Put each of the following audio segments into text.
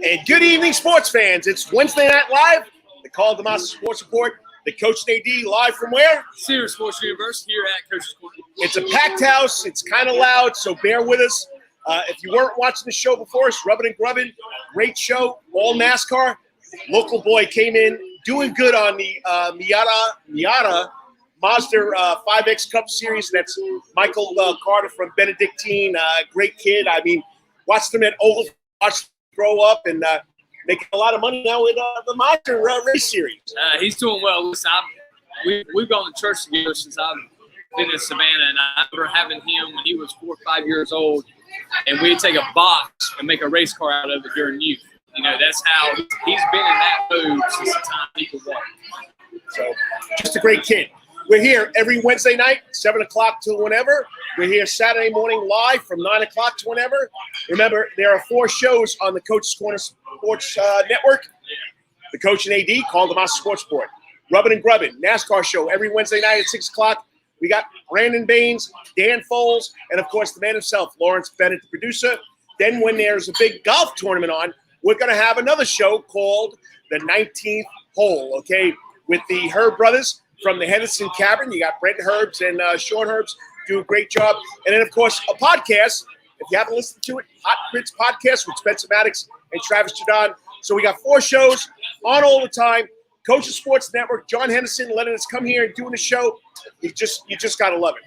And good evening, sports fans. It's Wednesday Night Live, the Karl DeMasi Sports Report, the Coach and AD live from where? Senior Sports Universe here at Coach's Corner. It's a packed house. It's kind of loud, so bear with us. If you weren't watching the show before us, Rubbin and Grubbin, great show, all NASCAR. Local boy came in, doing good on the Miata Mazda 5X Cup Series. That's Michael Carter from Benedictine, great kid. I mean, watched him at Oval, watched him grow up and making a lot of money now with the Mazda race series. He's doing well. Listen, we've gone to church together since I've been in Savannah, and I remember having him when he was 4 or 5 years old, and we'd take a box and make a race car out of it during youth. You know, that's how he's been in that mode since the time he could walk. So, just a great kid. We're here every Wednesday night, 7 o'clock till whenever. We're here Saturday morning live from 9 o'clock to whenever. Remember, there are 4 shows on the Coach's Corner Sports Network. The Coach and AD, Karl DeMasi Sports Report. Rubbin and Grubbin, NASCAR show every Wednesday night at 6 o'clock. We got Brandon Baines, Dan Foles, and, of course, the man himself, Lawrence Bennett, the producer. Then when there's a big golf tournament on, we're going to have another show called The 19th Hole, okay, with the Herb brothers from the Henderson Cavern. You got Brent Herbs and Sean Herbs do a great job. And then, of course, a podcast. If you haven't listened to it, Hot Grits Podcast with Spencer Maddox and Travis Jadon. So we got 4 shows on all the time. Coach's Sports Network, John Henderson letting us come here and doing the show. You just got to love it.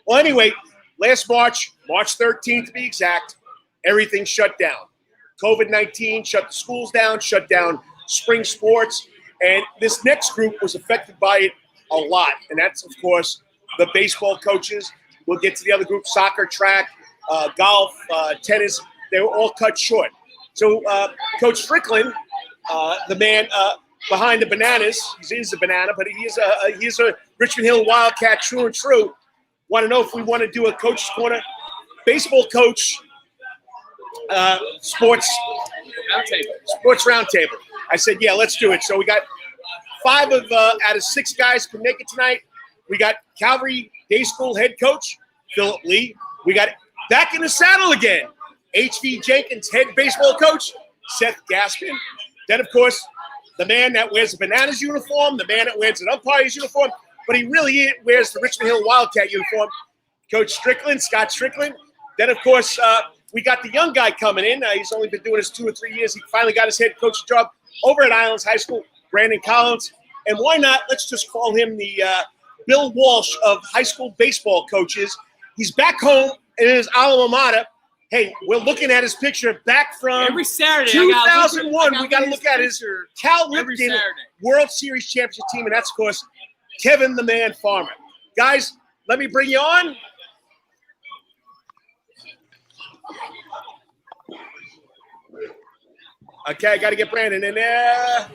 Well, anyway, last March 13th to be exact, everything shut down. COVID-19 shut the schools down, shut down spring sports. And this next group was affected by it a lot. And that's, of course, the baseball coaches. We'll get to the other group, soccer, track, golf, tennis. They were all cut short. So Coach Strickland, the man behind the bananas, he's a banana, but he's a Richmond Hill Wildcat, true and true. Want to know if we want to do a Coach's Corner baseball coach sports roundtable. I said, yeah, let's do it. So we got 5 out of 6 guys can make it tonight. We got Calvary Day School head coach, Philip Lee. We got back in the saddle again, H.V. Jenkins head baseball coach, Seth Gaspin. Then, of course, the man that wears a bananas uniform, the man that wears an umpire's uniform, but he really wears the Richmond Hill Wildcat uniform, Coach Strickland, Scott Strickland. Then, of course, we got the young guy coming in. He's only been doing this 2 or 3 years. He finally got his head coaching job over at Islands High School, Brandon Collins. And why not? Let's just call him the Bill Walsh of high school baseball coaches. He's back home in his alma mater. Hey, we're looking at his picture back from every Saturday, 2001. We got to look at his Cal Ripken World Series championship team, and that's, of course, Kevin the Man Farmer. Guys, let me bring you on. Okay, I got to get Brandon in there.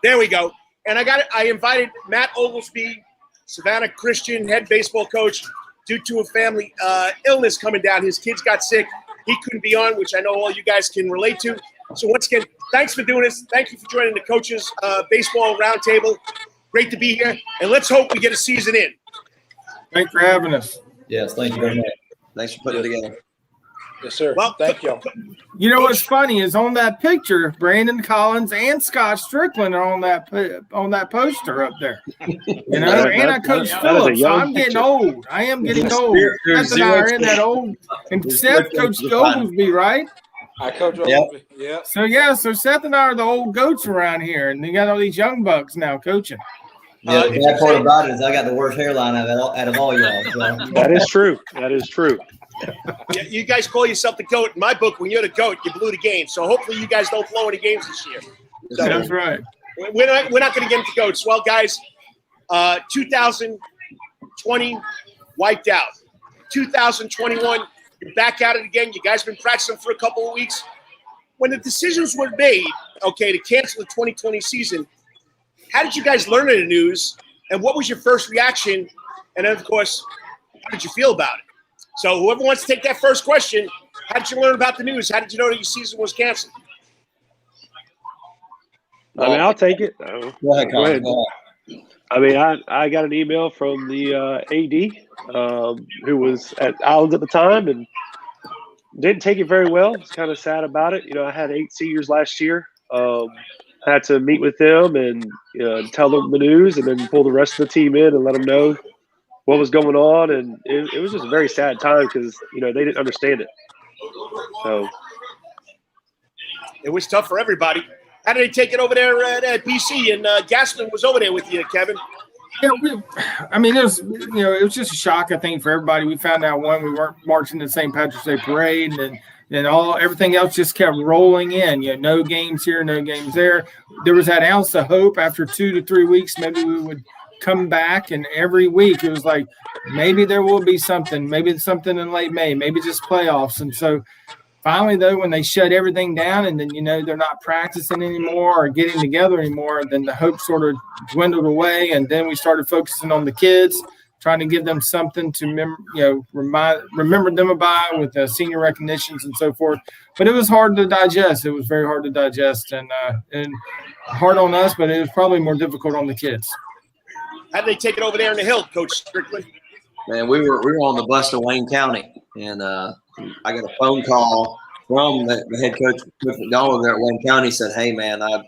There we go. And I invited Matt Oglesby, Savannah Christian head baseball coach, due to a family illness coming down. His kids got sick. He couldn't be on, which I know all you guys can relate to. So once again, thanks for doing this. Thank you for joining the Coaches Baseball Roundtable. Great to be here. And let's hope we get a season in. Thanks for having us. Yes, thank you very much. Thanks for putting it together. Yes, sir. Well, thank you. You know what's funny is on that picture, Brandon Collins and Scott Strickland are on that poster up there. You know, and I coach Phillips, so I'm getting old. I am getting old. Seth and I are in that old, and Seth coached Oglesby, right? I coach Oglesby. Yeah. So Seth and I are the old goats around here, and they got all these young bucks now coaching. Yeah, the bad part about it is I got the worst hairline out of all y'all. So. That is true. That is true. Yeah, you guys call yourself the GOAT. In my book, when you're the GOAT, you blew the game. So hopefully you guys don't blow any games this year. So that's right. We're not going to get into GOATs. Well, guys, 2020 wiped out. 2021, you're back at it again. You guys been practicing for a couple of weeks. When the decisions were made, okay, to cancel the 2020 season, how did you guys learn of the news? And what was your first reaction? And then, of course, how did you feel about it? So whoever wants to take that first question, how did you learn about the news? How did you know that your season was canceled? I mean, I'll take it. Go ahead. I mean, I got an email from the AD who was at Islands at the time, and didn't take it very well. It's kind of sad about it. I had 8 seniors last year. Had to meet with them and tell them the news, and then pull the rest of the team in and let them know what was going on. And it was just a very sad time because they didn't understand it. So it was tough for everybody. How did they take it over there at BC? And Gaspin was over there with you, Kevin. Yeah, it was it was just a shock, I think, for everybody. We found out we weren't marching the St. Patrick's Day parade, and everything else just kept rolling in. No games here, no games there. There was that ounce of hope after 2 to 3 weeks. Maybe we would come back, and every week it was like maybe there will be something. Maybe something in late May. Maybe just playoffs. And so finally, though, when they shut everything down, and then they're not practicing anymore or getting together anymore, then the hope sort of dwindled away, and then we started focusing on the kids, trying to give them something to remember them by with senior recognitions and so forth. But it was hard to digest. It was very hard to digest, and hard on us, but it was probably more difficult on the kids. How did they take it over there in the Hill, Coach Strickland? Man, we were on the bus to Wayne County, and I got a phone call from the head coach, Cliff McDonald, there at Wayne County. Said, "Hey, man, I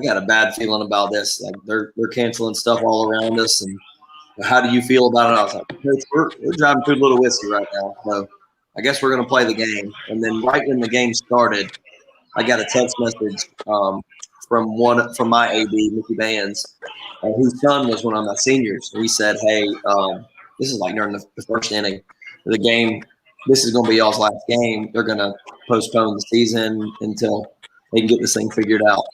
got a bad feeling about this. Like they're canceling stuff all around us, and how do you feel about it?" I was like, "Coach, we're driving through Little Whiskey right now, so I guess we're going to play the game." And then right when the game started, I got a text message from my AD, Mickey Bands, whose son was one of my seniors. And he said, "Hey, this is like during the first inning of the game. This is going to be y'all's last game. They're going to postpone the season until they can get this thing figured out."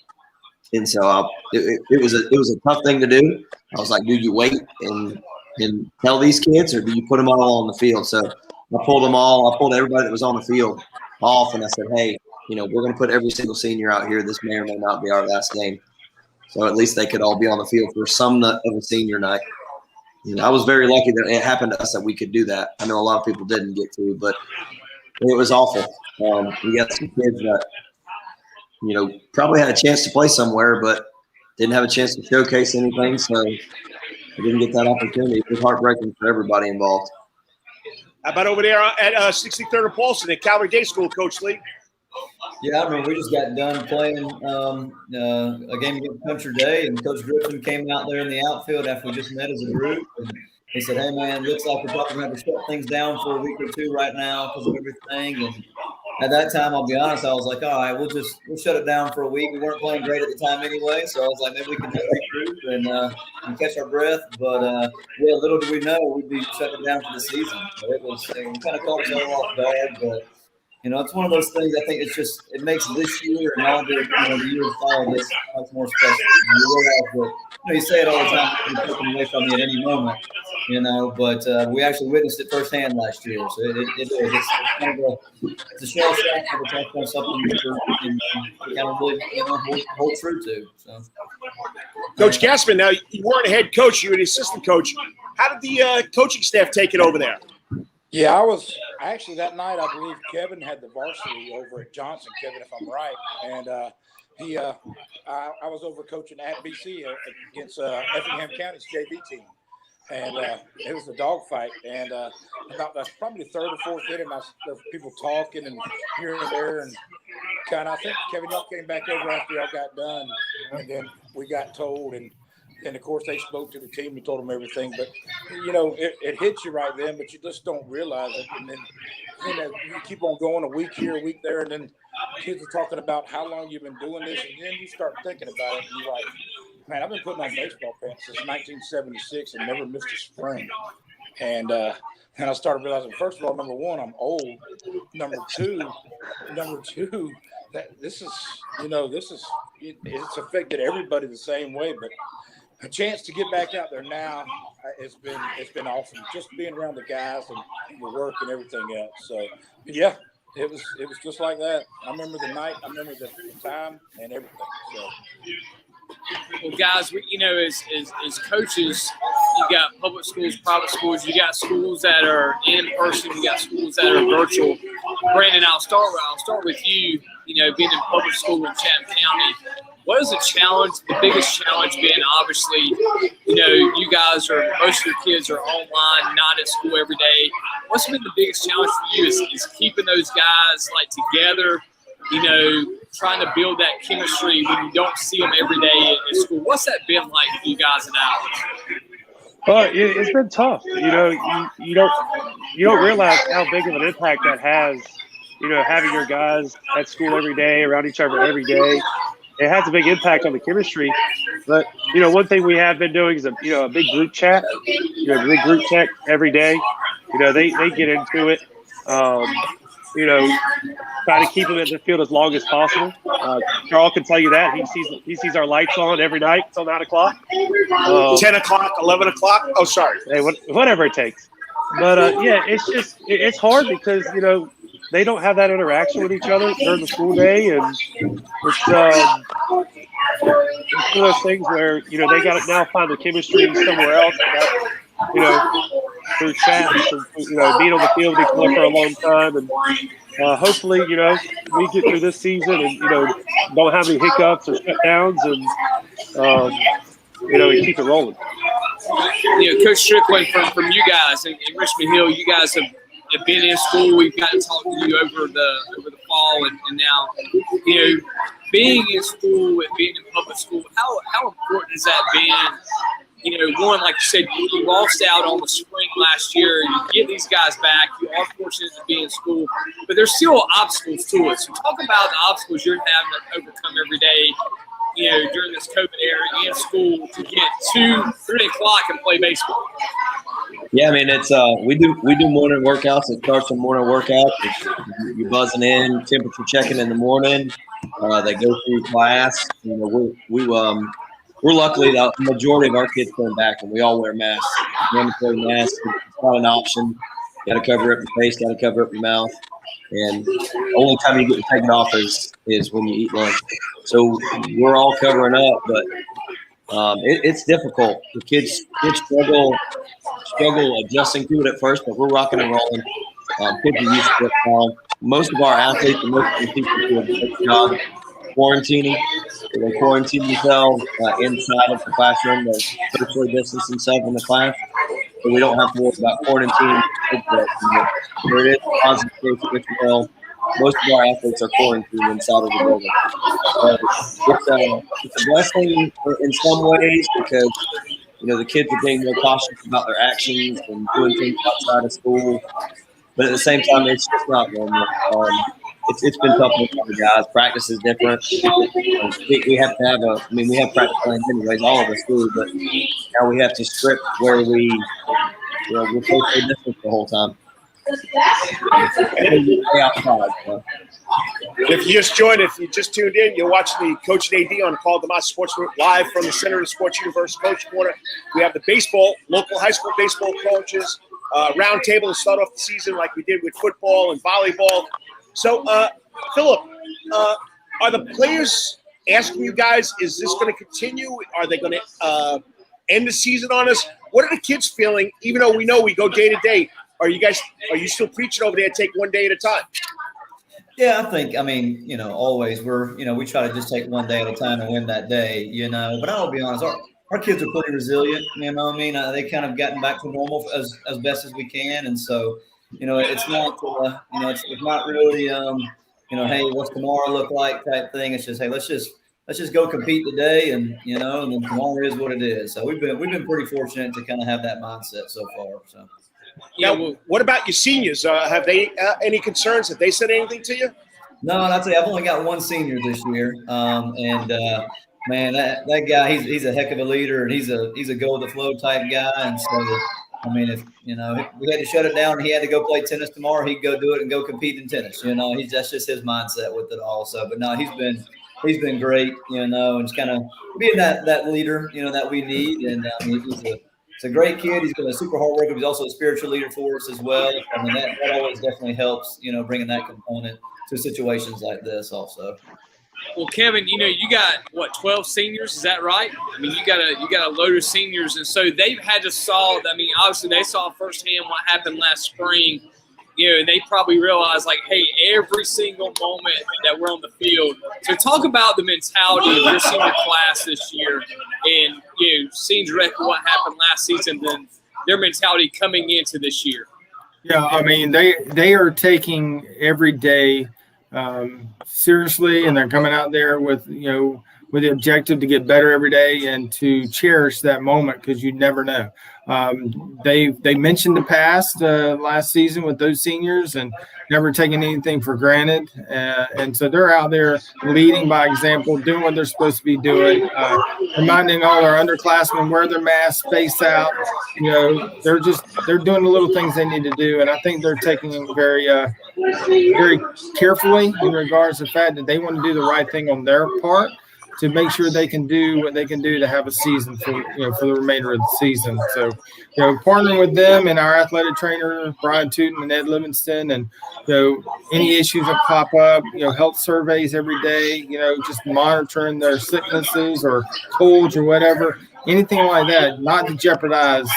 And so it was a tough thing to do. I was like, "Do you wait and tell these kids, or do you put them all on the field?" So I pulled them all. I pulled everybody that was on the field off, and I said, "Hey, we're going to put every single senior out here. This may or may not be our last game." So at least they could all be on the field for some of a senior night. I was very lucky that it happened to us that we could do that. I know a lot of people didn't get to, but it was awful. We got some kids that, probably had a chance to play somewhere, but didn't have a chance to showcase anything, so they didn't get that opportunity. It was heartbreaking for everybody involved. How about over there at 63rd and Paulson at Calvary Day School, Coach Lee? Yeah, I mean, we just got done playing a game against Country Day, and Coach Griffin came out there in the outfield after we just met as a group. And he said, "Hey, man, looks like we're probably going to have to shut things down for a week or two right now because of everything." And at that time, I'll be honest, I was like, "All right, we'll shut it down for a week." We weren't playing great at the time anyway, so I was like, maybe we can just regroup and catch our breath. But yeah, little did we know we'd be shutting it down for the season. So it kind of caught us all off guard, but. It's one of those things. I think it makes this year and all the years follow this much more special. You realize that, you say it all the time, you're taken away from you at any moment, but we actually witnessed it firsthand last year. So it's kind of a shell shock, but it's actually something you can kind of really, hold true to. So. Coach Gaspin, now you weren't a head coach, you were the assistant coach. How did the coaching staff take it over there? Yeah, I was actually that night. I believe Kevin had the varsity over at Johnson. Kevin, if I'm right, and I was over coaching at BC against Effingham County's JV team, and it was a dogfight. And about that's probably the third or fourth inning, there were people talking and here and there, and kind of I think Kevin y'all came back over after y'all got done, and then we got told and of course, they spoke to the team and told them everything. But, it hits you right then, but you just don't realize it. And then, you keep on going a week here, a week there, and then kids are talking about how long you've been doing this. And then you start thinking about it, and you're like, man, I've been putting on baseball pants since 1976 and never missed a spring. And I started realizing, first of all, number one, I'm old. Number two, that this is it's affected everybody the same way, but a chance to get back out there now, it's been awesome. Just being around the guys and the work and everything else. So yeah, it was just like that. I remember the night, I remember the time and everything. So. Well, guys, as coaches, you got public schools, private schools, you got schools that are in person, you got schools that are virtual. Brandon, I'll start with you. Being in public school in Chatham County, what is the challenge, the biggest challenge being obviously, you guys most of your kids are online, not at school every day. What's been the biggest challenge for you is keeping those guys like together, trying to build that chemistry when you don't see them every day at school. What's that been like for you guys and Alex? Well, it's been tough. You don't realize how big of an impact that has. Having your guys at school every day, around each other every day, it has a big impact on the chemistry. But one thing we have been doing is a big group chat. Big group chat every day. They get into it. Try to keep them in the field as long as possible. Carl can tell you that he sees our lights on every night till 9 o'clock, 10 o'clock, 11 o'clock. Oh, sorry. Hey, whatever it takes. But it's hard because they don't have that interaction with each other during the school day, and it's one of those things where they got to now find the chemistry somewhere else. Through chats and being on the field with each other for a long time, and hopefully we get through this season and don't have any hiccups or shutdowns, and we keep it rolling. Coach Strickland, from you guys in Richmond Hill, you guys have been in school. We've got to talk to you over the fall, and now being in school and being in public school. How important has that been? One, like you said, you lost out on the spring last year. You get these guys back. You are fortunate to be in school, but there's still obstacles to it. So talk about the obstacles you're having to overcome every day, during this COVID era in school to get 2-3 o'clock and play baseball. Yeah, I mean, it's we do morning workouts. It starts with morning workouts. You're buzzing in, temperature checking in the morning. They go through class. We're luckily the majority of our kids come back, and we all wear masks. Mandatory masks. It's not an option. Got to cover up your face. Got to cover up your mouth. And the only time you get to take it off is when you eat lunch. So we're all covering up, but it's difficult. The kids struggle adjusting to it at first, but we're rocking and rolling. Kids are used to it now. Most of our athletes and most of the people do a good job quarantining. They quarantine themselves inside of the classroom. They're socially distance themselves in the class, so we don't have to worry about quarantining. There it is, positive case of Richmond. Most of our athletes are quarantined inside of the building. It's a blessing in some ways because the kids are being more cautious about their actions and doing things outside of school. But at the same time, it's just not normal. It's been tough with other guys. Practice is different. We have to have we have practice plans anyways, all of us do, but now we have to script where we're totally different the whole time. If you just joined, if you just tuned in, you're watching the Coach and AD on Karl DeMasi Sports Group live from the Center of the Sports Universe Coach Corner. We have the baseball, local high school baseball coaches, roundtable to start off the season like we did with football and volleyball. So, Philip, are the players asking you guys, is this going to continue? Are they going to end the season on us? What are the kids feeling, even though we know we go day to day? Are you still preaching over there, take one day at a time? Yeah, I think, always we try to just take one day at a time and win that day, but I'll be honest, our kids are pretty resilient, they kind of gotten back to normal as best as we can. And so, it's not, it's not really, hey, what's tomorrow look like type thing. It's just, hey, let's just go compete today. And, and then tomorrow is what it is. So we've been pretty fortunate to kind of have that mindset so far. So. Now, what about your seniors? Have they any concerns? Have they said anything to you? No, and I'd say I've only got one senior this year, man, that guy, he's a heck of a leader, and he's a go with the flow type guy. And so, if we had to shut it down and he had to go play tennis tomorrow, he'd go do it and go compete in tennis. That's just his mindset with it all. So, but no, he's been great, and just kind of being that leader, that we need. And he's a great kid. He's been a super hard worker. He's also a spiritual leader for us as well. That always definitely helps, bringing that component to situations like this also. Well, Kevin, you got 12 seniors? Is that right? You got a load of seniors, and so they've had to solve. Obviously they saw firsthand what happened last spring and they probably realize, like, hey, every single moment that we're on the field. So talk about the mentality of your senior class this year and, seeing directly what happened last season, then their mentality coming into this year. Yeah, I mean, they are taking every day seriously, and they're coming out there with the objective to get better every day and to cherish that moment, because you never know. They mentioned the past last season with those seniors and never taking anything for granted, and so they're out there leading by example, doing what they're supposed to be doing, reminding all our underclassmen wear their masks, face out. They're doing the little things they need to do, and I think they're taking it very very carefully in regards to the fact that they want to do the right thing on their part to make sure they can do what they can do to have a season for the remainder of the season. So, partnering with them and our athletic trainer, Brian Tootin and Ed Livingston, and, any issues that pop up, health surveys every day, just monitoring their sicknesses or colds or whatever, anything like that, not to jeopardize,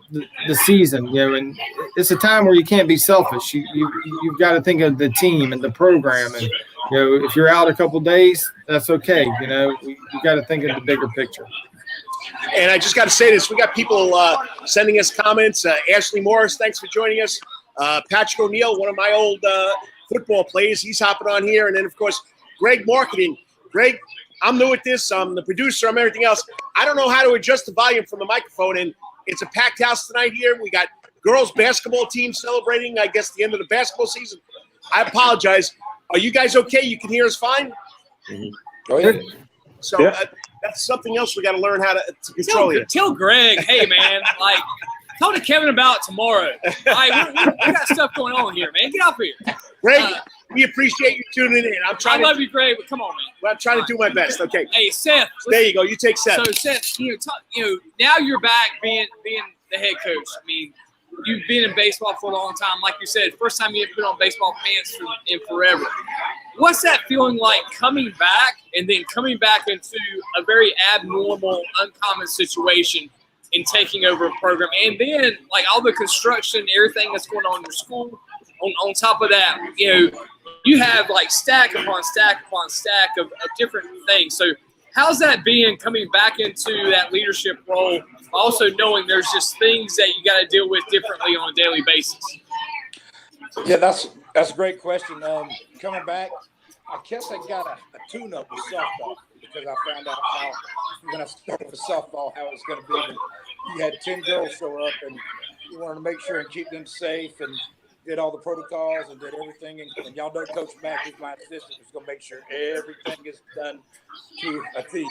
the season, and it's a time where you can't be selfish. You've got to think of the team and the program, and if you're out a couple days, that's okay. You got to think of the bigger picture. And I just got to say this: we got people sending us comments. Ashley Morris, thanks for joining us. Patrick O'Neill, one of my old football players, he's hopping on here, and then of course Greg Marketing. Greg, I'm new at this. I'm the producer. I'm everything else. I don't know how to adjust the volume from the microphone, and it's a packed house tonight here. We got girls basketball team celebrating, I guess, the end of the basketball season. I apologize. Are you guys okay? You can hear us fine? Mm-hmm. Oh, yeah. So that's something else we got to learn how to control here. Tell Greg, hey, man, talk to Kevin about tomorrow. We got stuff going on here, man. Get up here. Greg, we appreciate you tuning in. I love you, Greg, but come on, man. I'm trying to do my best. Okay. Hey, Seth. There you go. You take Seth. So, Seth, now you're back being the head coach. I mean, you've been in baseball for a long time. Like you said, first time you put on baseball pants in forever. What's that feeling like coming back and then coming back into a very abnormal, uncommon situation and taking over a program? And then, all the construction, everything that's going on in your school, on top of that, you have stack upon stack upon stack of different things. So how's that being coming back into that leadership role, also knowing there's just things that you got to deal with differently on a daily basis? Yeah, that's a great question. Coming back, I guess I got a tune-up with softball because I found out how, when I started with softball, how it was going to be. You had 10 girls show up, and you wanted to make sure and keep them safe and did all the protocols and did everything. And y'all know Coach Mack, who's my assistant, is going to make sure everything is done to a T.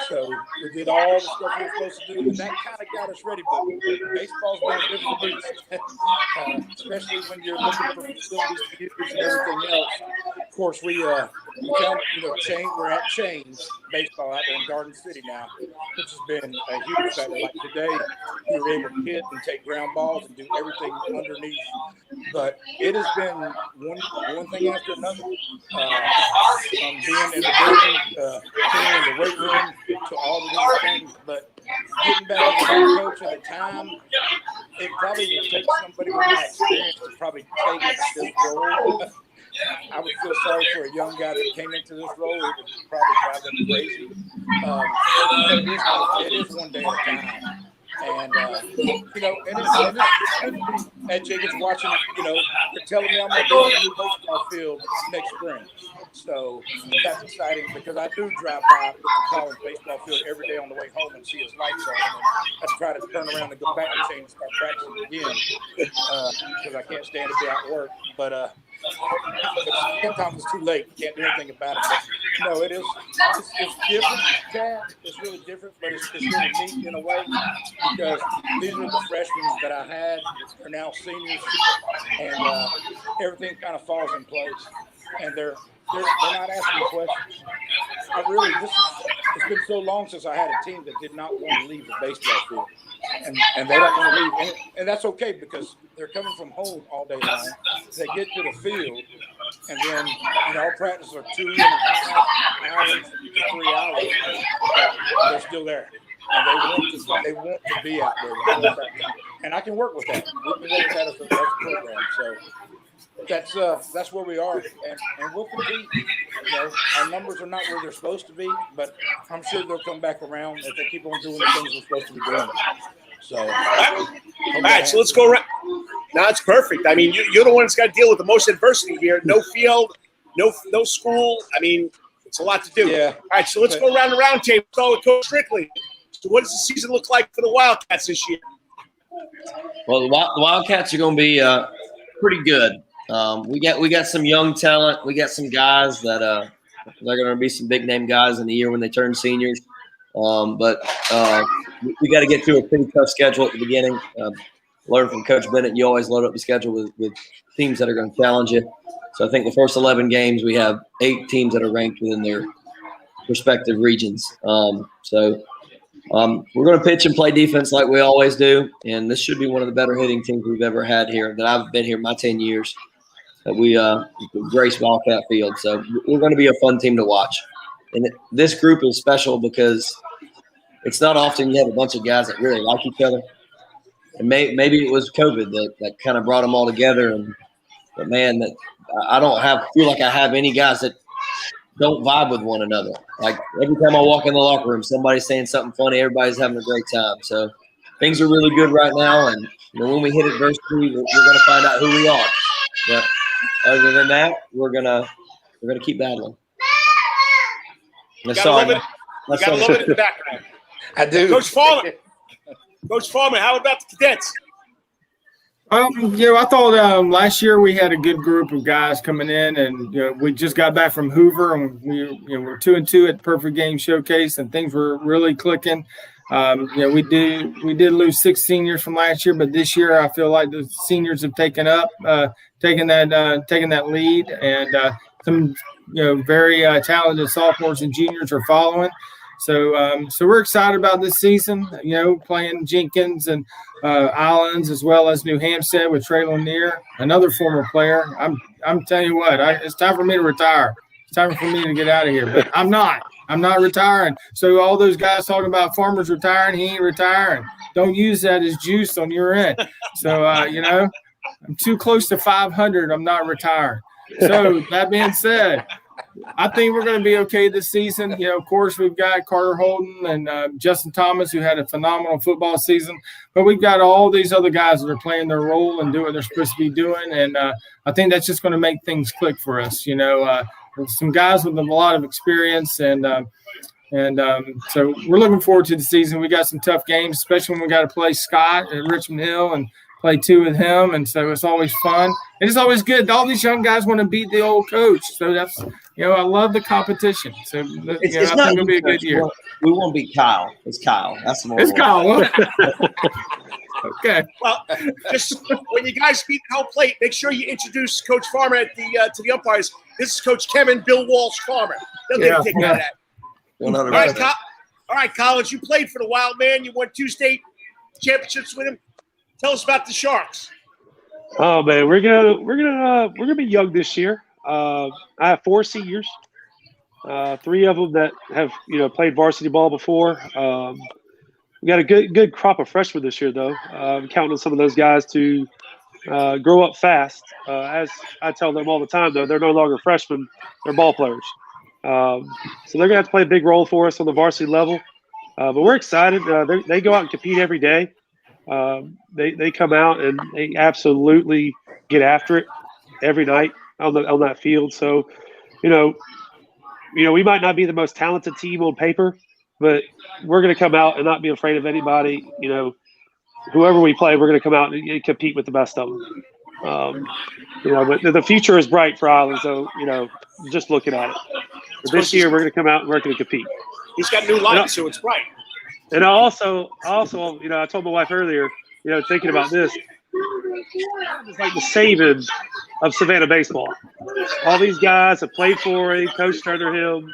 So we did all the stuff we were supposed to do, and that kind of got us ready. But baseball's been a different beast, especially when you're looking for facilities to use and everything else. Of course, we're at Chains baseball out there in Garden City now, which has been a huge factor. Like today, we were able to hit and take ground balls and do everything underneath. But it has been one thing after another. From being in the building, being in the weight room, to all the different things. But getting back to the coach at the time, it probably would take somebody with my experience to probably take this role. I would feel sorry for a young guy that came into this role. It would probably drive them crazy. It is one day at a time. And, and Jacob's watching, they're telling me I'm going to go on a new baseball field next spring. So that's exciting because I do drive by the Collins baseball field every day on the way home and see his lights on. And I try to turn around and go back to Shane and start practicing again because I can't stand to be at work. But sometimes it's too late. You can't do anything about it. But, it's different, Chad. It's really different, but it's really neat in a way because these are the freshmen that I had are now seniors, and everything kind of falls in place. And they're not asking questions. It's been so long since I had a team that did not want to leave the baseball field. And they don't want to leave. And that's okay because they're coming from home all day long. They get to the field, and then, our practices are 2.5 hours to 3 hours. They're still there. And they want to be out there. and I can work with that. We can work with that as a program. So that's where we are, and we'll compete. You know, our numbers are not where they're supposed to be, but I'm sure they'll come back around if they keep on doing the things we're supposed to be doing. So, all right, so let's go around. No, it's perfect. I mean, you're the one that's got to deal with the most adversity here. No field, no school. I mean, it's a lot to do. Yeah. All right, so let's go around the round table. Start with Coach Strickland. So what does the season look like for the Wildcats this year? Well, the Wildcats are going to be pretty good. We got some young talent. We got some guys that they're going to be some big name guys in the year when they turn seniors. But we got to get through a pretty tough schedule at the beginning. Learn from Coach Bennett. You always load up the schedule with teams that are going to challenge you. So I think the first 11 games we have 8 teams that are ranked within their respective regions. So we're going to pitch and play defense like we always do, and this should be one of the better hitting teams we've ever had here that I've been here my 10 years that we grace Wildcat Field. So we're going to be a fun team to watch. And this group is special because it's not often you have a bunch of guys that really like each other. And maybe it was COVID that kind of brought them all together. But man, that I don't feel like I have any guys that don't vibe with one another. Like every time I walk in the locker room, somebody's saying something funny. Everybody's having a great time. So things are really good right now. And when we hit adversity, we're going to find out who we are. But other than that, we're gonna keep battling. You gotta love it in the background. I do. Coach Farmer, how about the cadets? I thought last year we had a good group of guys coming in, and we just got back from Hoover, and we're 2-2 at the Perfect Game Showcase, and things were really clicking. We did lose 6 seniors from last year, but this year I feel like the seniors have taken that lead, and some very talented sophomores and juniors are following. So we're excited about this season. Playing Jenkins and Islands as well as New Hampstead with Trey Lanier, another former player. I'm telling you what, it's time for me to retire. It's time for me to get out of here, but I'm not retiring. So all those guys talking about Farmer's retiring, he ain't retiring. Don't use that as juice on your end. So, I'm too close to 500. I'm not retiring. So that being said, I think we're going to be okay this season. Of course, we've got Carter Holden and Justin Thomas, who had a phenomenal football season. But we've got all these other guys that are playing their role and doing what they're supposed to be doing. And I think that's just going to make things click for us. Some guys with a lot of experience. And so we're looking forward to the season. We got some tough games, especially when we got to play Scott at Richmond Hill and play 2 with him. And so it's always fun. And it's always good. All these young guys want to beat the old coach. So that's – I love the competition. So, I think it'll be a good year. We won't beat Kyle. It's Kyle. That's the more. It's Kyle. Okay. Well, just when you guys beat Hell Plate, make sure you introduce Coach Farmer to the umpires. This is Coach Kevin Bill Walsh Farmer. They'll take care of that. 100%. All right, Collins, you played for the Wild Man. You won 2 state championships with him. Tell us about the Sharks. Oh man, we're gonna be young this year. I have 4 seniors, 3 of them that have played varsity ball before. We got a good crop of freshmen this year, though. I'm counting on some of those guys to grow up fast. As I tell them all the time, though, they're no longer freshmen; they're ball players. So they're gonna have to play a big role for us on the varsity level. But we're excited. They go out and compete every day. They come out and they absolutely get after it every night on that field. So, we might not be the most talented team on paper, but we're going to come out and not be afraid of anybody. Whoever we play, we're going to come out and compete with the best of them. But the future is bright for Island. So, just looking at it. But this year, we're going to come out and we're going to compete. He's got new light, so it's bright. And I also, I told my wife earlier, thinking about this, it's like the Saban of Savannah baseball. All these guys have played for him, coached under him.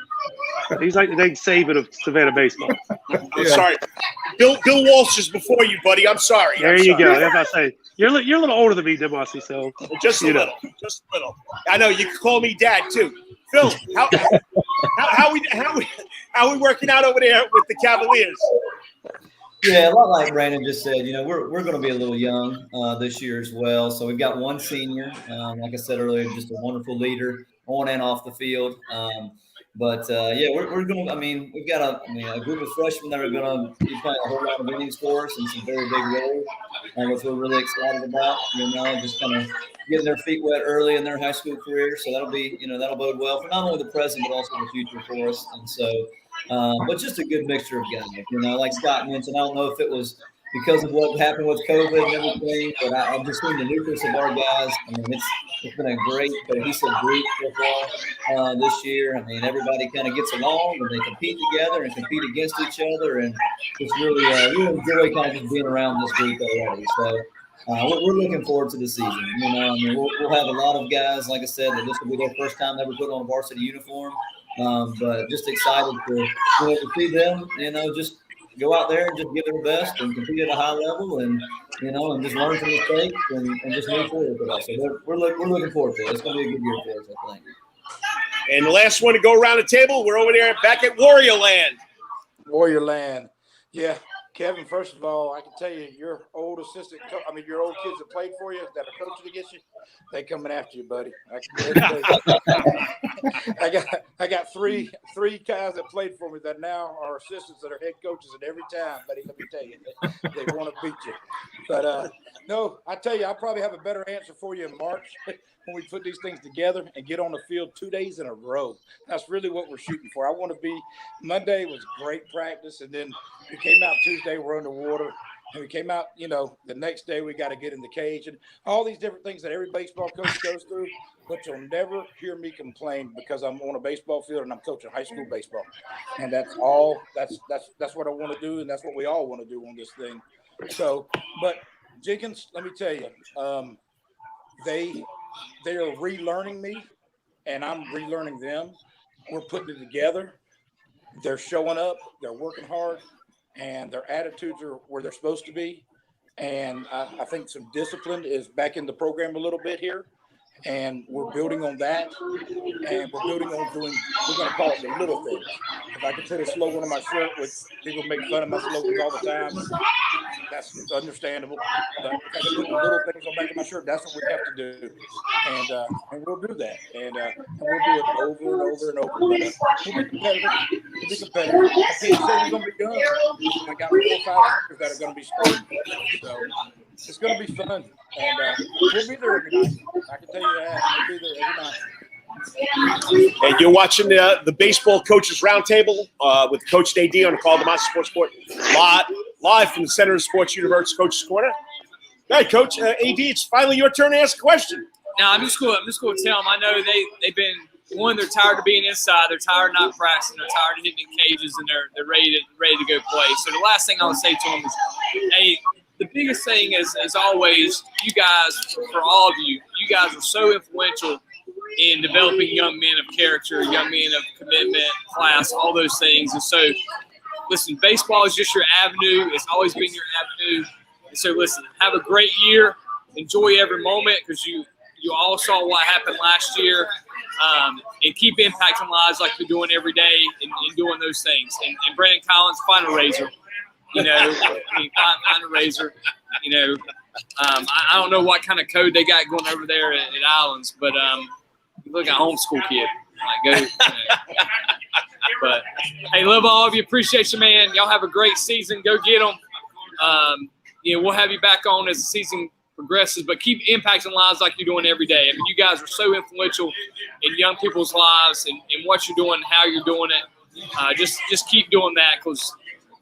He's like the next Saban of Savannah baseball. I'm sorry. Bill Walsh is before you, buddy. I'm sorry. There you go. That's what I say. You're a little older than me, DeMasi, so just a little. Just a little. I know you can call me Dad too. Phil, how we working out over there with the Cavaliers? Yeah, a lot like Brandon just said. We're going to be a little young this year as well. So we've got one senior, like I said earlier, just a wonderful leader on and off the field. But we're going to. I mean, we've got a group of freshmen that are going to be playing a whole lot of innings for us and some very big roles, which we're really excited about. Just kind of getting their feet wet early in their high school career. So that'll bode well for not only the present but also the future for us. And so. But just a good mixture of guys, like Scott mentioned. I don't know if it was because of what happened with COVID and everything, but I've just seen the nucleus of our guys. I mean, it's been a great cohesive group so far this year. I mean, everybody kind of gets along and they compete together and compete against each other, and it's really enjoy kind of just being around this group already. So. We're looking forward to the season. I mean, we'll have a lot of guys, like I said, that this will be their first time ever putting on a varsity uniform. But just excited to see them, just go out there and just give their best and compete at a high level and just learn from mistakes and just move forward with us. So we're looking forward to it. It's going to be a good year for us, I think. And the last one to go around the table, we're over there back at Warrior Land. Warrior Land. Yeah. Kevin, first of all, I can tell you, your old your old kids that played for you, that are coaching against you, they coming after you, buddy. I got three guys that played for me that now are assistants that are head coaches, and every time, buddy, let me tell you, they want to beat you. But no, I tell you, I probably have a better answer for you in March when we put these things together and get on the field 2 days in a row. That's really what we're shooting for. I want to be. Monday was great practice, and then we came out Tuesday, we're underwater, and we came out, the next day we got to get in the cage and all these different things that every baseball coach goes through. But you'll never hear me complain because I'm on a baseball field and I'm coaching high school baseball, and that's all. That's what I want to do, and that's what we all want to do on this thing. So, but Jenkins, let me tell you, they are relearning me, and I'm relearning them. We're putting it together. They're showing up. They're working hard. And their attitudes are where they're supposed to be. And I think some discipline is back in the program a little bit here. And we're building on that. And we're building on we're going to call it the little things. If I could put a slogan on my shirt, which people make fun of my slogans all the time, that's understandable. But if I could put the little things on the back of my shirt, that's what we have to do. And we'll do that. And we'll do it over and over and over. But we'll be competitive. We'll be competitive. I can't say we're going to be done. I got 4 or 5 players that are going to be starting. So it's going to be fun. And we'll be there every night. I can tell you that. We'll be there every night. And you're watching the Baseball Coaches Roundtable with Coach AD on the Karl DeMasi Sports Court live from the Center of Sports Universe Coach's Corner. All right, Coach AD, it's finally your turn to ask a question. Now I'm just going to tell them. I know they've been they're tired of being inside. They're tired of not practicing. They're tired of hitting in cages, and they're ready to go play. So the last thing I would say to them is, hey. The biggest thing is, as always, you guys, for all of you guys are so influential in developing young men of character, young men of commitment, class, all those things. And so, listen, baseball is just your avenue. It's always been your avenue. And so, listen, have a great year. Enjoy every moment because you all saw what happened last year. And keep impacting lives like you're doing every day and doing those things. And Brandon Collins, find a razor. Find a razor. I don't know what kind of code they got going over there at Islands, but you look like a homeschool kid. Like, go. But hey, love all of you. Appreciate you, man. Y'all have a great season. Go get them. We'll have you back on as the season progresses, but keep impacting lives like you're doing every day. I mean, you guys are so influential in young people's lives and what you're doing, how you're doing it. Just keep doing that because.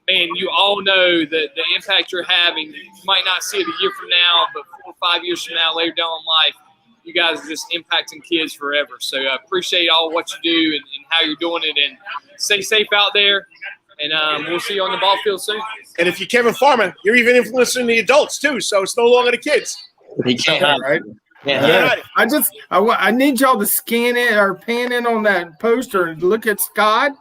Man, you all know that the impact you're having, you might not see it a year from now, but 4 or 5 years from now, later down in life, you guys are just impacting kids forever. So I appreciate all what you do and how you're doing it. And stay safe out there. And we'll see you on the ball field soon. And if you're Kevin Farmer, you're even influencing the adults, too. So it's no longer the kids. He can't hide. Right? Yeah. I need y'all to scan in or pan in on that poster and look at Scott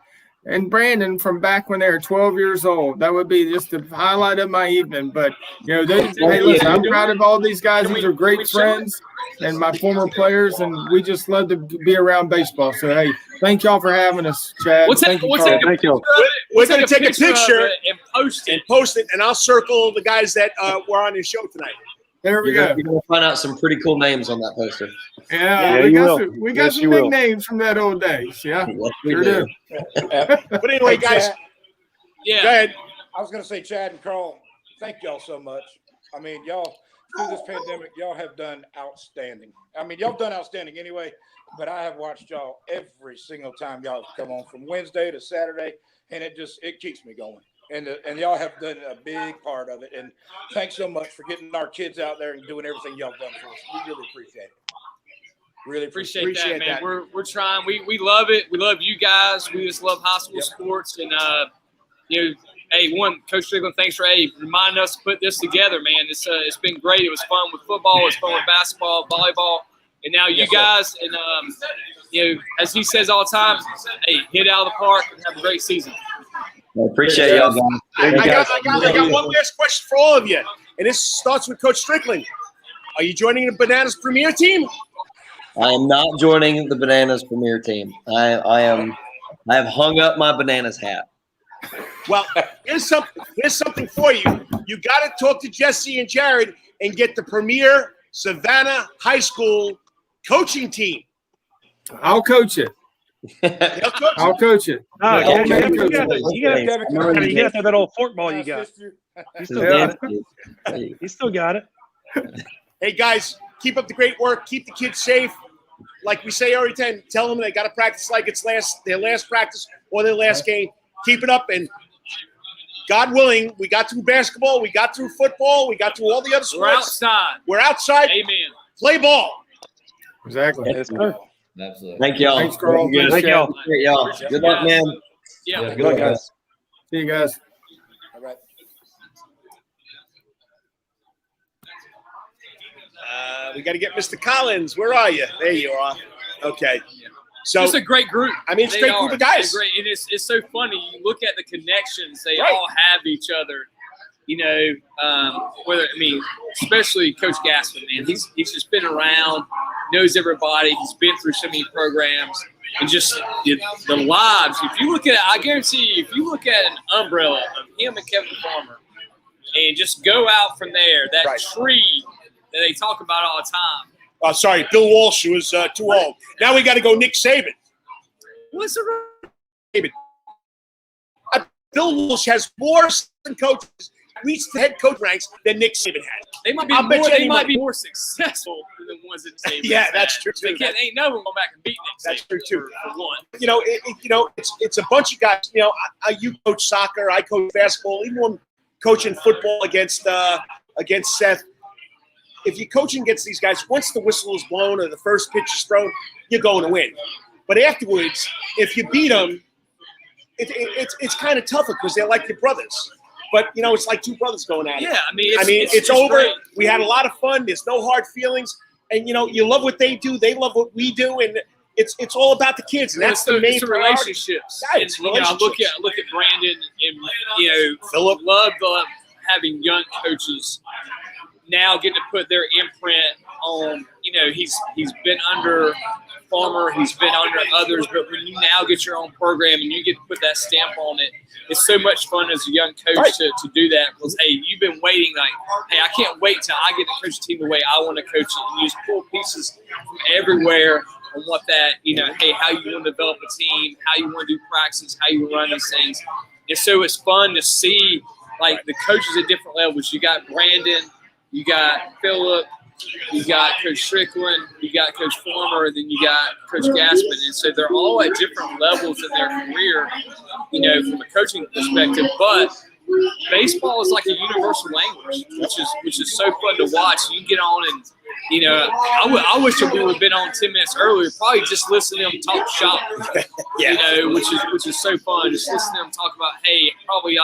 and Brandon from back when they were 12 years old. That would be just the highlight of my evening. But, hey, listen, I'm proud of all these guys. These are great friends and my former players, and we just love to be around baseball. So, hey, thank y'all for having us, Chad. Thank you, Carl. Thank you. We're going to take a picture. post it. And post it, and I'll circle the guys that were on your show tonight. There we You're go. going to find out some pretty cool names on that poster. Yeah, we got some big names from that old days. Yeah, Yes, we sure do. do. But anyway, guys, Yeah. go ahead. I was going to say, Chad and Carl, thank y'all so much. I mean, y'all, through this pandemic, y'all have done outstanding. I mean, y'all done outstanding anyway, but I have watched y'all every single time y'all have come on from Wednesday to Saturday, and it keeps me going. And y'all have done a big part of it. And thanks so much for getting our kids out there and doing everything y'all done for us. We really appreciate it. Really Appreciate that, man. We're trying. We love it. We love you guys. We just love high school sports. And hey, Coach Strickland, thanks for reminding us to put this together, man. It's been great. It was fun with football. It's fun with basketball, volleyball, and now you guys. And as he says all the time, hey, hit out of the park and have a great season. I appreciate y'all, guys. I got one last question for all of you, and this starts with Coach Strickland. Are you joining the Bananas Premier team? I am not joining the Bananas Premier team. I have hung up my Bananas hat. Well, here's something for you. You got to talk to Jesse and Jared and get the Premier Savannah High School coaching team. I'll coach it. I'll coach it. Oh, you got that little forkball you got. You still got it. Hey, guys, keep up the great work. Keep the kids safe. Like we say every time, tell them they got to practice like it's their last practice or their last game. Keep it up, and God willing, we got through basketball, we got through football, we got through all the other sports. We're outside. We're outside. Amen. Play ball. Exactly. Absolutely. Thank y'all. Thanks, Carl. Thank y'all. Appreciate y'all. Good luck, man. Yeah. Good luck, guys. See you guys. All right. We got to get Mr. Collins. Where are you? There you are. Okay. So It's a great group. I mean, it's a great group of guys. They're great. And it's so funny. You look at the connections they all have each other. Especially Coach Gaspin, man. He's just been around, knows everybody. He's been through so many programs, and just the lives. If you look at it, I guarantee you, if you look at an umbrella of him and Kevin Farmer, and just go out from there, that tree that they talk about all the time. Oh, sorry, Bill Walsh was too old. Now we got to go Nick Saban. What's the Saban? Bill Walsh has more assistant coaches reached the head coach ranks than Nick Saban had. They might be more successful than the ones that Saban. Yeah, that's true too. Ain't no one going back and beat Nick Saban. That's true too. For one. It's a bunch of guys. You coach soccer, I coach basketball. Even when coaching football against Seth, if you're coaching against these guys, once the whistle is blown or the first pitch is thrown, you're going to win. But afterwards, if you beat them, it's kind of tougher because they're like your brothers. But it's like two brothers going at it. Yeah, it's over. Great. We had a lot of fun. There's no hard feelings, and you love what they do. They love what we do, and it's all about the kids. And that's the main relationships. Yeah, it's relationships. I look at Brandon, and Philip. Love having young coaches now getting to put their imprint on. He's been under Farmer, he's been under others, but when you now get your own program and you get to put that stamp on it, it's so much fun as a young coach to do that. Because hey, you've been waiting hey, I can't wait till I get to coach a team the way I want to coach it, and you just pull pieces from everywhere on what that hey, how you want to develop a team, how you want to do practices, how you run these things, and so it's fun to see the coaches at different levels. You got Brandon, you got Philip. You got Coach Strickland, you got Coach Farmer, then you got Coach Gaspin. And so they're all at different levels in their career, from a coaching perspective. But baseball is like a universal language, which is so fun to watch. You get on and, I wish that we would have been on 10 minutes earlier, probably just listening to them talk shop, which is so fun. Just listening to them talk about, hey, probably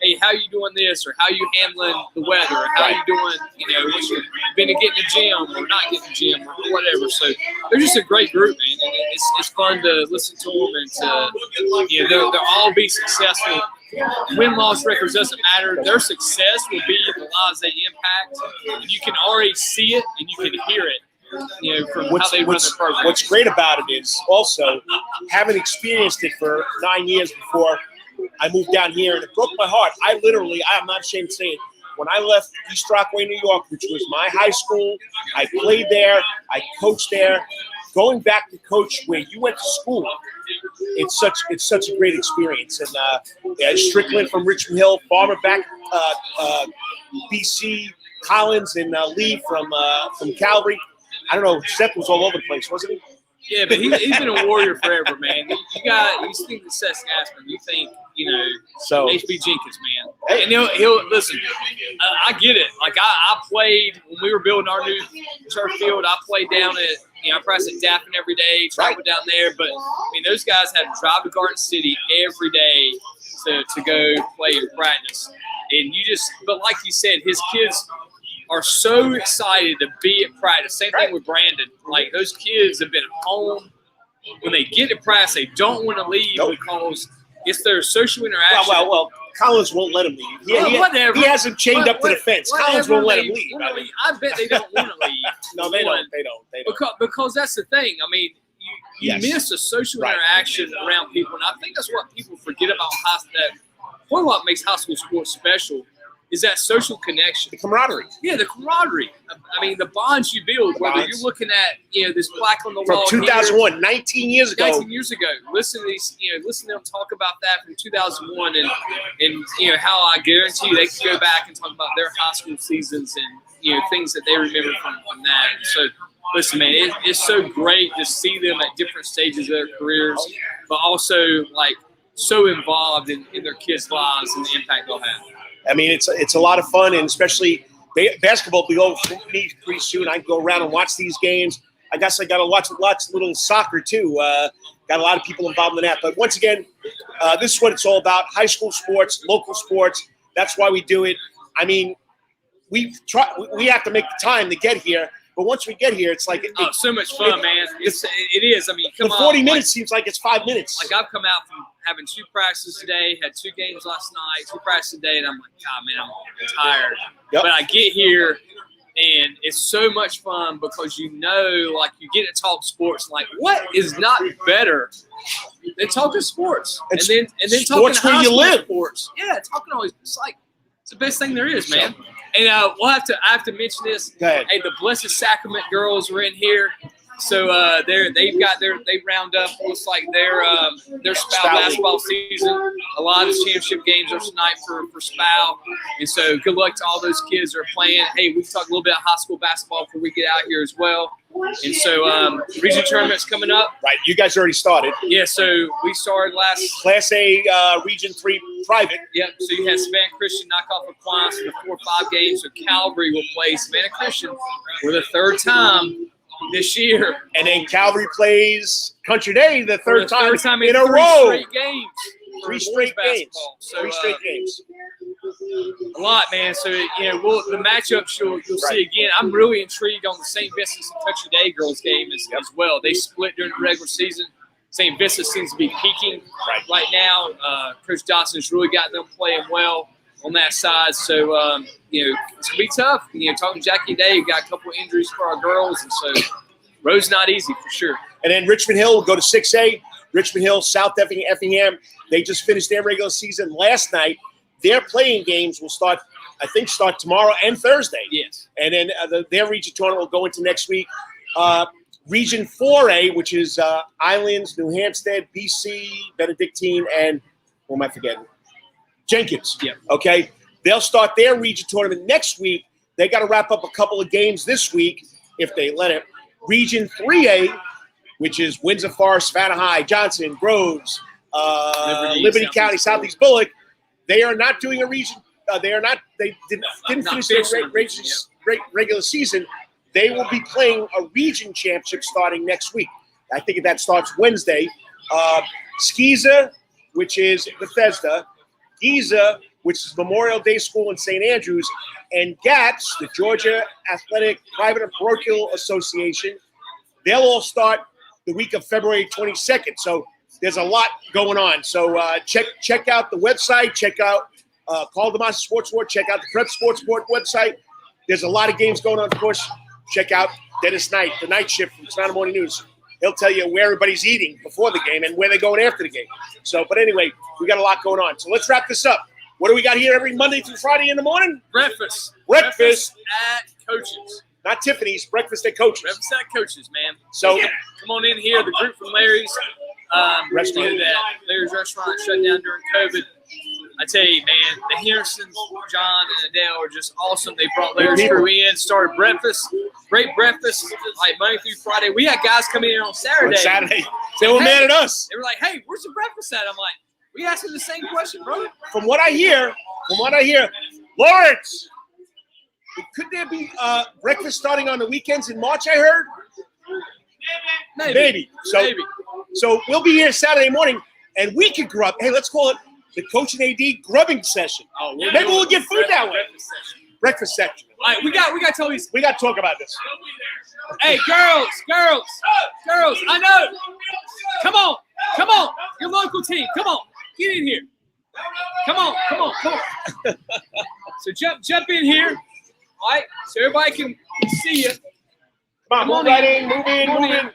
hey, how you doing this, or how you handling the weather, or how you doing, what you been to get in the gym or not get in the gym or whatever. So they're just a great group, man. And it's fun to listen to them and to, they'll all be successful. Win-loss records doesn't matter. Their success will be in the lives they impact. And you can already see it and you can hear it. From how they run their program. What's great about it is also having experienced it for 9 years before I moved down here, and it broke my heart. I'm not ashamed to say it, when I left East Rockaway, New York, which was my high school, I played there, I coached there. Going back to coach where you went to school, it's such a great experience. And Strickland from Richmond Hill, Farmer back, BC, Collins, and Lee from Calvary. I don't know, Seth was all over the place, wasn't he? Yeah, but he's been a warrior forever, man. You think of Seth Gassman, you think, HB Jenkins, man. And he'll listen, I get it. Like, I played, when we were building our new turf field, I played down at, I practiced at Daphne every day, traveled down there. But, those guys had to drive to Garden City every day to go play and practice. And but like you said, his kids are so excited to be at practice. Same thing with Brandon. Like, those kids have been home. When they get to practice, they don't want to leave because it's their social interaction. Well, Collins won't let him leave. Whatever. He has him chained up to the fence. Collins won't let him leave. I bet they don't want to leave. No, they don't. They don't. Because that's the thing. You miss a social interaction around people, and I think that's what people forget about what makes high school sports special is that social connection. The camaraderie. Yeah, the camaraderie. The bonds you build, whether you're looking at, this plaque on the wall. From 2001, here, 19 years ago. 19 years ago. Listen to these, listen to them talk about that from 2001 and how I guarantee you they can go back and talk about their high school seasons and, things that they remember from that. So, listen, man, it's so great to see them at different stages of their careers, but also, so involved in their kids' lives and the impact they'll have. It's a lot of fun, and especially basketball will be over for me pretty soon. I can go around and watch these games. I guess I got to watch lots of little soccer too. Got a lot of people involved in that. But once again, this is what it's all about: high school sports, local sports. That's why we do it. We have to make the time to get here. But once we get here, it's like so much fun, man. It is. Come on. 40 minutes seems like it's 5 minutes. Like, I've come out from having 2 practices today, had 2 games last night, 2 practices today, and I'm like, God, man, I'm tired. Yep. But I get here, and it's so much fun because you get to talk sports. Like, what is not better than talking sports? And then talking high school sports. Yeah, talking all these. It's the best thing there is, man. And I have to mention this. Hey, the Blessed Sacrament girls were in here. So they round up. Looks like their SPAL basketball season. A lot of the championship games are tonight for SPAL, and so good luck to all those kids that are playing. Hey, we talked a little bit of high school basketball before we get out here as well. And so region tournament's coming up. Right, you guys already started. Yeah, so we started last Class A Region 3 private. Yep. So you had Savannah Christian knock off Aquinas in the 4-5 games. So Calvary will play Savannah Christian for the 3rd time this year. And then Calvary plays Country Day the third time in a 3 row. Straight games. 3 straight games. So, 3 straight games. A lot, man. So, the matchups you'll see again. I'm really intrigued on the St. Vincent's and Country Day girls game as well. They split during the regular season. St. Vincent seems to be peaking right now. Coach Johnson's really got them playing well on that side. So, it's going to be tough. Talking Jackie Day, you got a couple of injuries for our girls. And so, road's not easy for sure. And then Richmond Hill will go to 6A. Richmond Hill, South Effingham. They just finished their regular season last night. Their playing games will start tomorrow and Thursday. Yes. And then their region tournament will go into next week. Region 4A, which is Islands, New Hampstead, BC, Benedictine, and who am I forgetting? Jenkins. Yeah. Okay. They'll start their region tournament next week. They got to wrap up a couple of games this week if they let it. Region 3A, which is Windsor Forest, Savannah High, Johnson, Groves, Liberty County, Southeast Bullock. They are not doing a region. They didn't finish their regular season. They will be playing a region championship starting next week. I think that starts Wednesday. Skeezer, which is Bethesda, Giza, which is Memorial Day School in St. Andrews, and GAPS, the Georgia Athletic Private and Parochial Association. They'll all start the week of February 22nd. So there's a lot going on. So check out the website. Check out Karl DeMasi Sports Board. Check out the Prep Sports Board website. There's a lot of games going on, of course. Check out Dennis Knight, the night shift from Savannah Morning News. He'll tell you where everybody's eating before the game and where they're going after the game. So, but anyway, we got a lot going on. So let's wrap this up. What do we got here every Monday through Friday in the morning? Breakfast at Coach's. Not Tiffany's. Breakfast at Coach's. Breakfast at Coach's, man. So come on in here. The group from Larry's. Restaurant. That Larry's restaurant shut down during COVID. I tell you, man, the Hendersons, John and Adele are just awesome. They brought Larry's crew in, started breakfast, great breakfast, like Monday through Friday. We had guys coming in on Saturday. They were mad at us. They were like, "Hey, where's the breakfast at?" I'm like, "We asking the same question, bro." From what I hear, Lawrence, could there be breakfast starting on the weekends in March? I heard. Maybe. So we'll be here Saturday morning, and we could grub. Hey, let's call it the Coach and AD grubbing session. Oh, maybe we'll get food that way. Breakfast section. All right, we got to tell these. We got to talk about this. Hey, girls, I know. Come on, your local team. Come on, get in here. Come on. So jump in here. All right, so everybody can see you. Come on, move in.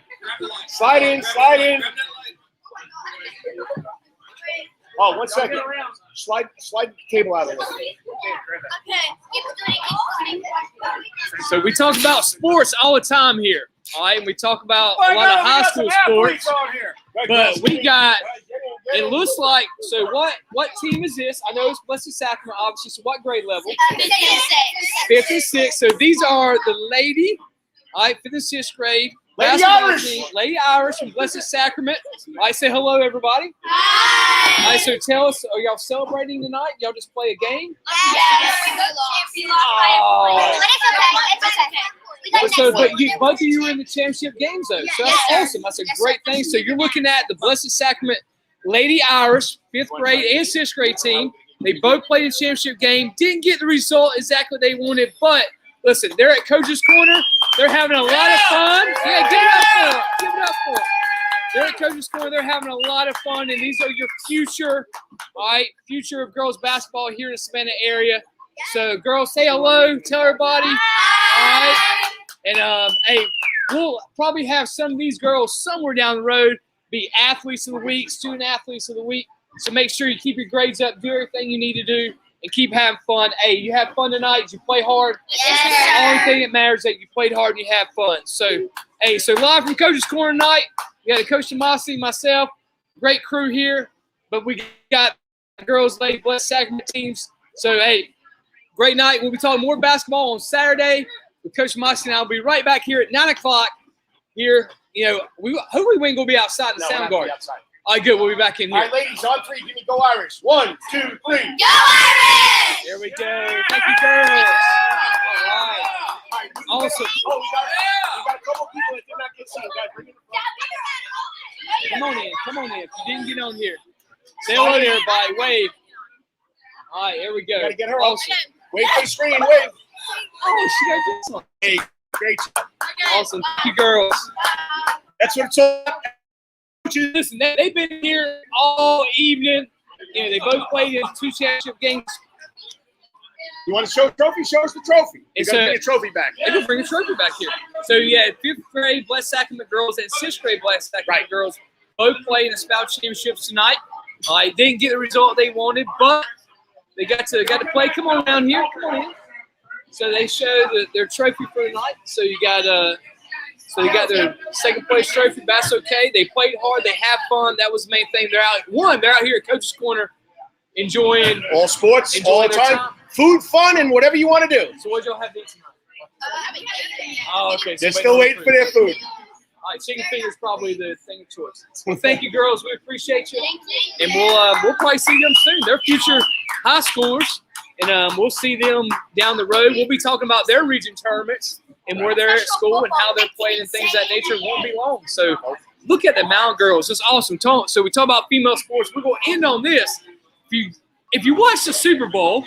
Slide in. Oh, 1 second. Slide the cable out of the way. So we talk about sports all the time here. All right, and we talk about a lot of high school sports. But we got, it looks like, so what team is this? I know it's Blessed Sacrament, obviously. So what grade level? 5th and 6th. So these are the lady, all right, 5th and 6th grade. Lady Irish. Team. Lady Irish from Blessed Sacrament. All right, say hello, everybody. Hi. All right, so tell us, are y'all celebrating tonight? Y'all just play a game? Yes. Oh. It's okay. So, but both of you are in the championship games, though. So that's awesome. That's a great thing. So you're looking at the Blessed Sacrament Lady Irish 5th grade and 6th grade team. They both played the championship game. Didn't get the result exactly they wanted, but listen, they're at Coach's Corner. They're having a lot of fun. Yeah, give it up for them. They're at Coach's Corner. They're having a lot of fun, and these are your future, all right, future of girls basketball here in the Savannah area. So, girls, say hello. Tell everybody. All right. And, hey, we'll probably have some of these girls somewhere down the road be athletes of the week, student athletes of the week. So make sure you keep your grades up, do everything you need to do, and keep having fun. Hey, you have fun tonight. You play hard. Yes. The only thing that matters is that you played hard and you have fun. So, hey, so live from Coach's Corner tonight, we got the Coach DeMasi, myself, great crew here. But we got girls, lady, Blessed Sacrament teams. So, hey, great night. We'll be talking more basketball on Saturday with Coach DeMasi, and I'll be right back here at 9 o'clock here. You know, hopefully we ain't going to be outside in the sound guard. All right, good. We'll be back in here. All right, ladies, on 3. Give me Go Irish. 1, 2, 3. Go Irish! There we go. Thank you, girls. All right. Awesome. Oh, we got a couple people that did not get seen. Guys, bring it in. Come on in. If you didn't get on here, say hello to everybody. Wave. All right, here we go. Got to get her awesome. Wave for the screen. Wave. Oh, she got this one. Hey, great job. Awesome. Thank you, girls. That's what it's all about. Listen, they've been here all evening. You know, they both played in 2 championship games. You want to show a trophy? Show us the trophy. You're going to bring a trophy back. They can bring a trophy back here. So, yeah, 5th grade Blessed Sacrament girls and 6th grade Blessed Sacrament girls both played in the Spout Championships tonight. Didn't get the result they wanted, but they got to play. Come on down here. Come on in. So they show their trophy for the night. So you got they got their 2nd place trophy. That's okay. They played hard. They have fun. That was the main thing. They're out here at Coach's Corner enjoying all sports, all the time. Food, fun, and whatever you want to do. So what y'all have to eat tonight? Oh, okay. So they're still waiting for their food. All right, chicken fingers probably the thing of choice. Well, thank you, girls. We appreciate you. And we'll probably see them soon. They're future high schoolers, and we'll see them down the road. We'll be talking about their region tournaments and where they're at school and how they're playing and things of that nature. It won't be long. So look at the Mound girls. It's awesome. So we talk about female sports. We're going to end on this. If you watch the Super Bowl,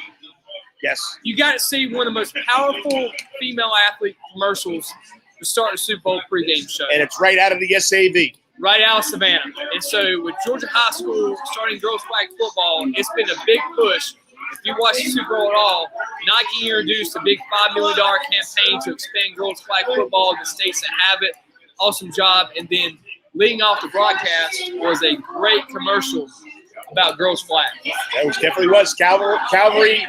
yes, you got to see one of the most powerful female athlete commercials to start the Super Bowl pregame show. And it's right out of the SAV. Right out of Savannah. And so with Georgia High School starting girls flag football, it's been a big push. If you watch the Super Bowl at all, Nike introduced a big $5 million campaign to expand girls flag football in the states that have it. Awesome job. And then leading off the broadcast was a great commercial about girls flag. That was definitely was Calvary,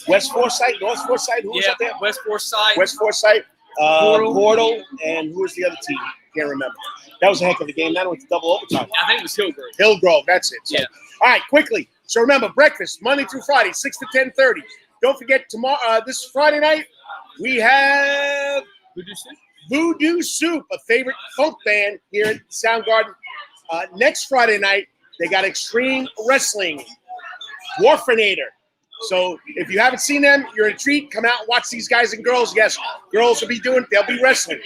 West Forsyth, North Forsyth. Who was up there? West Forsyth. West Forsyth, Portal, and who was the other team? Can't remember. That was a heck of a game. That went to double overtime. I think it was Hillgrove. Hillgrove, that's it. So, Yeah. All right, quickly. So remember, breakfast Monday through Friday, 6 to 10:30. Don't forget tomorrow. This Friday night we have Voodoo Soup, a favorite folk band here at Soundgarden. Next Friday night they got Extreme Wrestling, Warfinator. So if you haven't seen them, you're in a treat. Come out and watch these guys and girls. Yes, girls will be they'll be wrestling.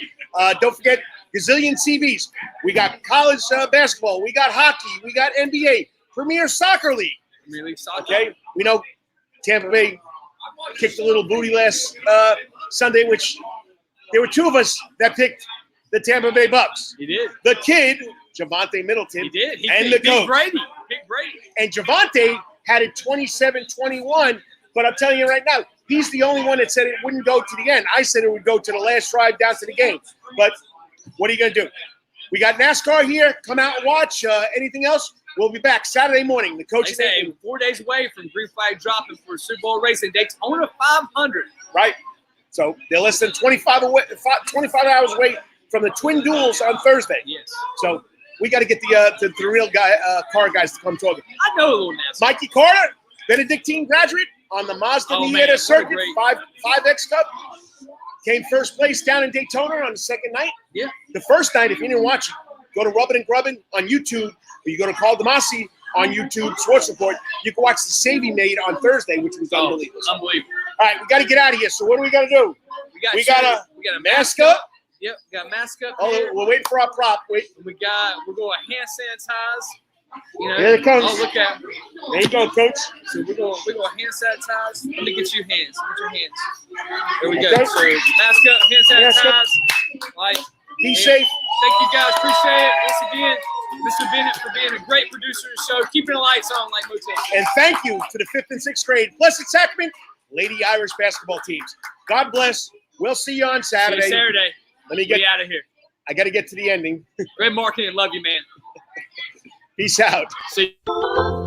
Don't forget gazillion CVs. We got college basketball. We got hockey. We got NBA, Premier Soccer League. Premier League Soccer. Okay, we know Tampa Bay kicked a little booty last Sunday, which there were two of us that picked the Tampa Bay Bucks. He did. The kid, Javante Middleton. He did. And the coach. Brady. Big Brady. And Javante had it 27-21, but I'm telling you right now, he's the only one that said it wouldn't go to the end. I said it would go to the last drive down to the game. But what are you going to do? We got NASCAR here. Come out and watch. Anything else? We'll be back Saturday morning. The coach is 4 days away from green flag dropping for Super Bowl racing. Daytona 500. Right. So they're less than 25 hours away from the Twin Duels on Thursday. Yes. So we got to get the real car guys to come talk. I know a little NASCAR. Mikey Carter, Benedictine graduate on the Mazda Miata circuit, 5X Cup. Came first place down in Daytona on the second night. Yeah. The first night, if you didn't watch it, go to Rubbin and Grubbin on YouTube, or you go to Karl DeMasi on YouTube Sports Report. You can watch the save he made on Thursday, which was unbelievable. Unbelievable. All right, we got to get out of here. So what do we got to do? We got a mask up. Yep, we got mask up. Oh, we're waiting for our prop. Wait. We're going hand sanitize. You know, Here it comes. Oh, look at. There you go, Coach. So we're going hand sanitize. Let me get you hands. Get your hands. There we go. Okay. So mask up, hand sanitize. Like, be safe. Thank you guys. Appreciate it. Once again, Mr. Bennett for being a great producer of the show, keeping the lights on like Motel. And thank you to the 5th and 6th grade Blessed Sacrament Lady Irish basketball teams. God bless. We'll see you on Saturday. See you Saturday. Let me get out of here. I got to get to the ending. Great marketing. Love you, man. Peace out. See you.